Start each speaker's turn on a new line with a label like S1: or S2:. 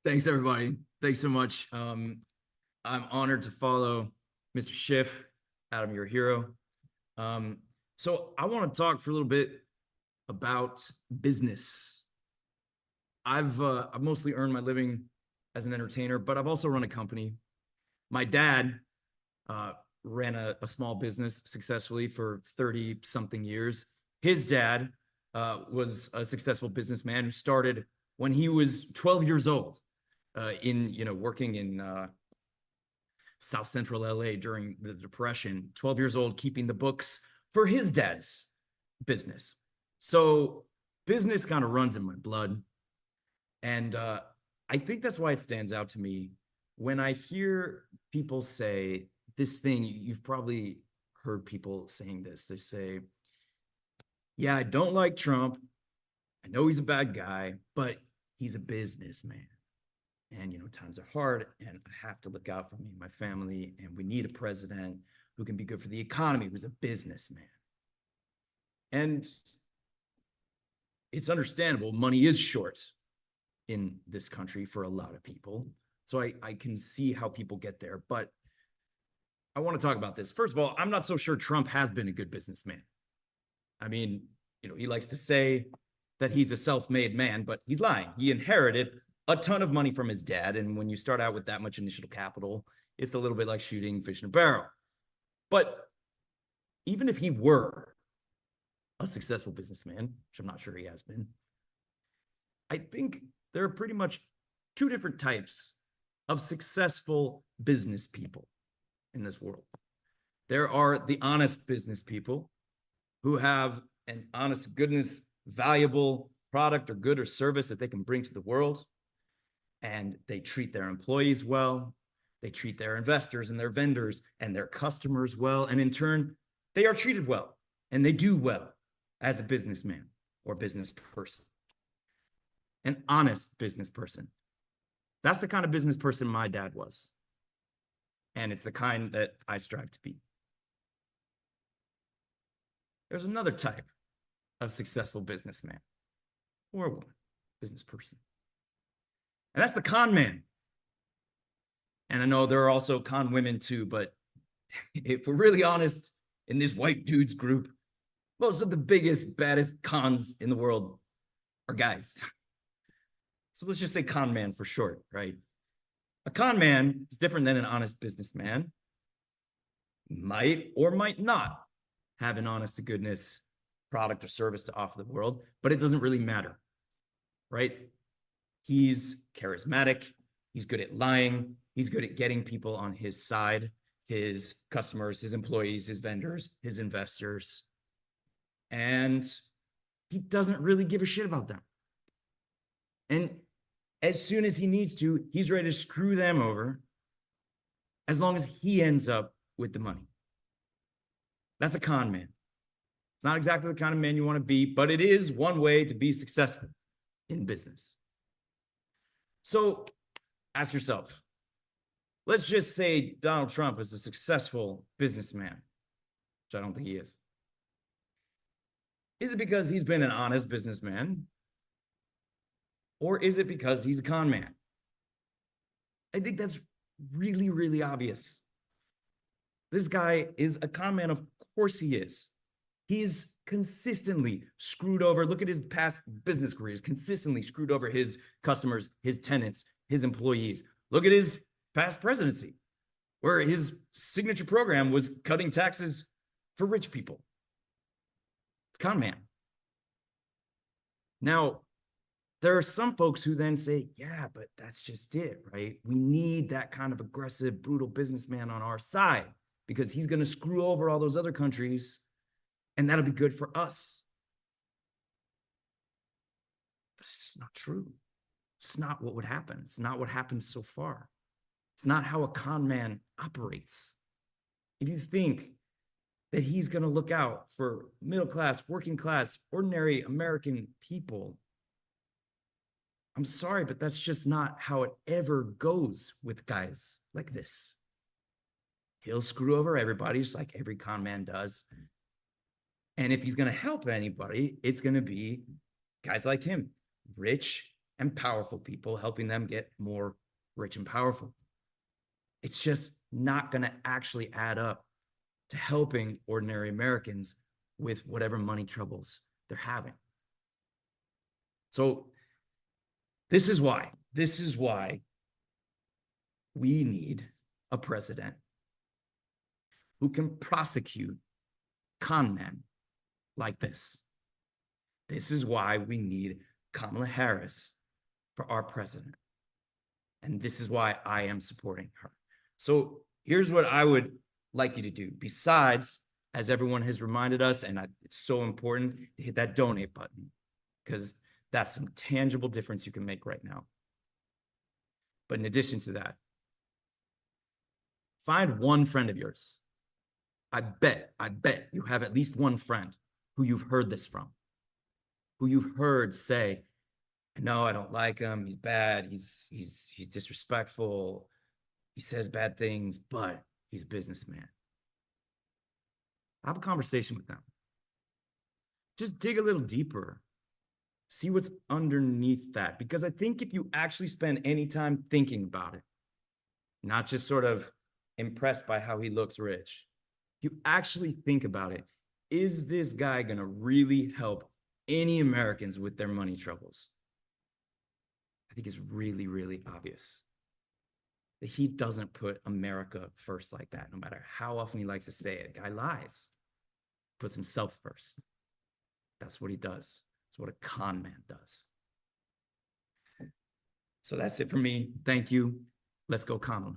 S1: Thanks, everybody. Thanks so much. I'm honored to follow Mr. Schiff. Adam, you're a hero. So I want to talk for a little bit about business. I've mostly earned my living as an entertainer, but I've also run a company. My dad uh, ran a small business successfully for 30 something years. His dad was a successful businessman who started when he was 12 years old working in South Central LA during the Depression, 12 years old, keeping the books for his dad's business. So business kind of runs in my blood. And I think that's why it stands out to me when I hear people say this thing. You've probably heard people saying this. They say, yeah, I don't like Trump. I know he's a bad guy, but he's a businessman. And, times are hard and I have to look out for me and my family. And we need a president who can be good for the economy, who's a businessman. And it's understandable. Money is short in this country for a lot of people. So I can see how people get there. But I want to talk about this. First of all, I'm not so sure Trump has been a good businessman. I mean, he likes to say that he's a self-made man, but he's lying. He inherited a ton of money from his dad. And when you start out with that much initial capital, it's a little bit like shooting fish in a barrel. But even if he were a successful businessman, which I'm not sure he has been, I think there are pretty much two different types of successful business people in this world. There are the honest business people who have an honest goodness, valuable product or good or service that they can bring to the world. And they treat their employees well. They treat their investors and their vendors and their customers well. And in turn, they are treated well and they do well as a businessman or business person. An honest business person. That's the kind of business person my dad was. And it's the kind that I strive to be. There's another type of successful businessman or woman, business person. And that's the con man. And I know there are also con women too, but if we're really honest, in this white dudes group, most of the biggest, baddest cons in the world are guys. So let's just say con man for short, right? A con man is different than an honest businessman. Might or might not have an honest to goodness product or service to offer the world, but it doesn't really matter, right? He's charismatic. He's good at lying. He's good at getting people on his side, his customers, his employees, his vendors, his investors. And he doesn't really give a shit about them. And as soon as he needs to, he's ready to screw them over as long as he ends up with the money. That's a con man. It's not exactly the kind of man you want to be, but it is one way to be successful in business. So ask yourself, let's just say Donald Trump is a successful businessman, which I don't think he is. Is it because he's been an honest businessman? Or is it because he's a con man? I think that's really, really obvious. This guy is a con man. Of course he is. He's consistently screwed over. Look at his past business careers, consistently screwed over his customers, his tenants, his employees. Look at his past presidency, where his signature program was cutting taxes for rich people. It's con man. Now, there are some folks who then say, yeah, but that's just it, right? We need that kind of aggressive, brutal businessman on our side because he's going to screw over all those other countries and that'll be good for us. But it's not true. It's not what would happen. It's not what happened so far. It's not how a con man operates. If you think that he's going to look out for middle class, working class, ordinary American people, I'm sorry, but that's just not how it ever goes with guys like this. He'll screw over everybody, just like every con man does. And if he's going to help anybody, it's going to be guys like him, rich, and powerful people, helping them get more rich and powerful. It's just not going to actually add up to helping ordinary Americans with whatever money troubles they're having. So this is why we need a president who can prosecute con men like this. This is why we need Kamala Harris for our president. And this is why I am supporting her. So here's what I would like you to do. Besides, as everyone has reminded us, and it's so important to hit that donate button, because that's some tangible difference you can make right now. But in addition to that, find one friend of yours. I bet you have at least one friend who you've heard this from, who you've heard say, no, I don't like him. He's bad. He's disrespectful. He says bad things, but he's a businessman. Have a conversation with them. Just dig a little deeper. See what's underneath that. Because I think if you actually spend any time thinking about it, not just sort of impressed by how he looks rich, you actually think about it, is this guy going to really help any Americans with their money troubles? I think it's really, really obvious that he doesn't put America first like that, no matter how often he likes to say it. Guy lies, puts himself first. That's what he does. It's what a con man does. So that's it for me. Thank you. Let's go, Kamala.